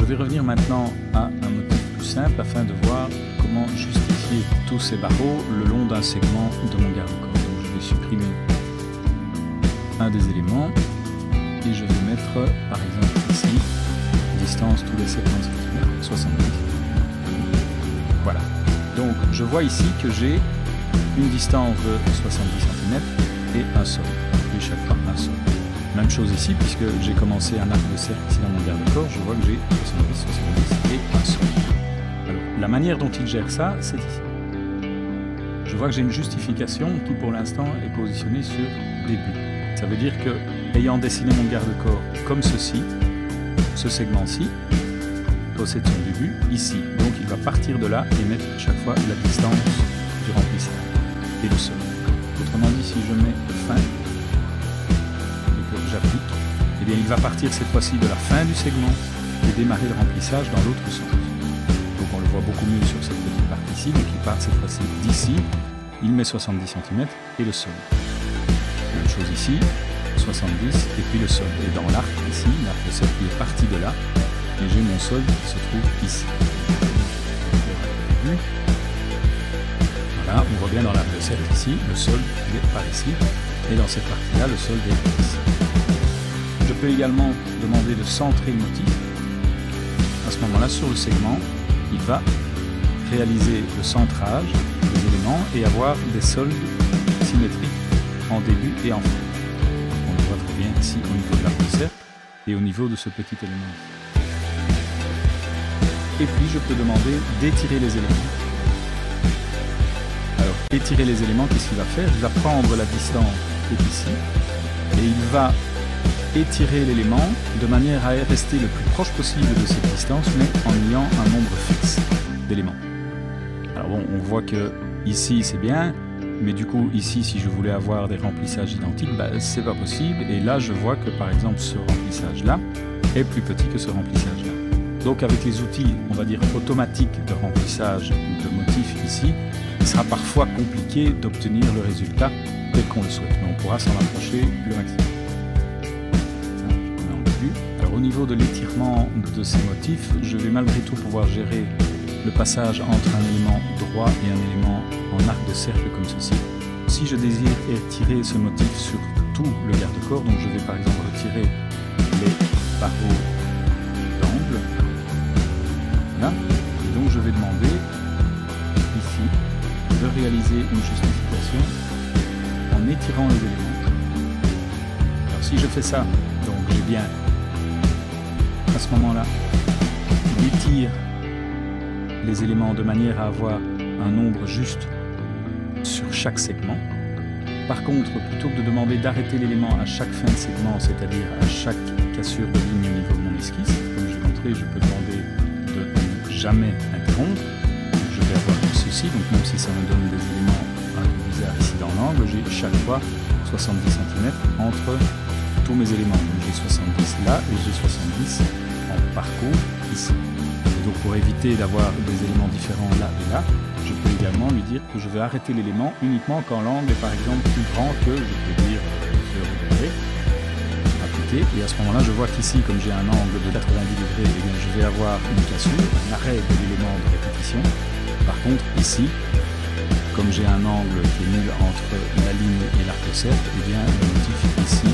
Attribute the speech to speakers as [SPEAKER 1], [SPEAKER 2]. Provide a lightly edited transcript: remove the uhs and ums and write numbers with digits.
[SPEAKER 1] vais revenir maintenant à un motif plus simple afin de voir comment justifier tous ces barreaux le long d'un segment de mon garde-corps. Donc je vais supprimer un des éléments et je vais mettre par exemple ici distance tous les 70 cm, 70. Voilà. Donc je vois ici que j'ai une distance de 70 cm et un solde. Et chaque fois un solde. Même chose ici, puisque j'ai commencé un arc de cercle ici dans mon garde-corps, je vois que j'ai 70, 70 et un solde. Alors, la manière dont il gère ça, c'est ici. Je vois que j'ai une justification qui pour l'instant est positionnée sur début. Ça veut dire que, ayant dessiné mon garde-corps comme ceci, ce segment-ci possède son début ici. Donc il va partir de là et mettre chaque fois la distance du remplissage et le solde. Autrement dit, si je mets fin et que j'applique, eh bien il va partir cette fois-ci de la fin du segment et démarrer le remplissage dans l'autre sens. Donc on le voit beaucoup mieux sur cette petite partie-ci. Donc il part cette fois-ci d'ici, il met 70 cm et le solde. Même chose ici, 70 et puis le solde. Et dans l'arc ici, l'arc de cercle est parti de là et j'ai mon solde qui se trouve ici. Voilà, on voit bien dans l'arc de cercle ici, le solde est par ici et dans cette partie-là, le solde est ici. Je peux également demander de centrer le motif. À ce moment-là, sur le segment, il va réaliser le centrage des éléments et avoir des soldes symétriques en début et en fin. On le voit très bien ici au niveau de l'arc de cercle et au niveau de ce petit élément. Et puis je peux demander d'étirer les éléments. Alors étirer les éléments, qu'est-ce qu'il va faire? Il va prendre la distance qui est ici et il va étirer l'élément de manière à rester le plus proche possible de cette distance, mais en ayant un nombre fixe d'éléments. Alors bon, on voit que ici c'est bien, mais du coup ici si je voulais avoir des remplissages identiques, c'est pas possible. Et là je vois que par exemple ce remplissage là est plus petit que ce remplissage là. Donc avec les outils, on va dire automatiques de remplissage de motifs ici, il sera parfois compliqué d'obtenir le résultat tel qu'on le souhaite, mais on pourra s'en approcher le maximum. Alors au niveau de l'étirement de ces motifs, je vais malgré tout pouvoir gérer le passage entre un élément droit et un élément en arc de cercle comme ceci. Si je désire étirer ce motif sur tout le garde-corps, donc je vais par exemple retirer les barreaux d'angle. Voilà. Et donc je vais demander ici de réaliser une justification en étirant les éléments. Alors si je fais ça, donc j'ai bien à ce moment-là j'étire les éléments de manière à avoir un nombre juste sur chaque segment. Par contre, plutôt que de demander d'arrêter l'élément à chaque fin de segment, c'est-à-dire à chaque cassure de ligne au niveau de mon esquisse, comme je l'ai montré, je peux demander de ne jamais interrompre. Donc, je vais avoir ceci, donc même si ça me donne des éléments un peu bizarres ici dans l'angle, j'ai chaque fois 70 cm entre tous mes éléments. Donc j'ai 70 là et j'ai 70 en parcours ici. Et donc pour éviter d'avoir des éléments différents là et là, je peux également lui dire que je vais arrêter l'élément uniquement quand l'angle est par exemple plus grand que, je peux dire, 0 degré, appliqué. Et à ce moment-là, je vois qu'ici, comme j'ai un angle de 90 degrés, eh bien, je vais avoir une cassure, un arrêt de l'élément de répétition. Par contre, ici, comme j'ai un angle qui est nul entre la ligne et l'arc de cercle, eh bien, le motif ici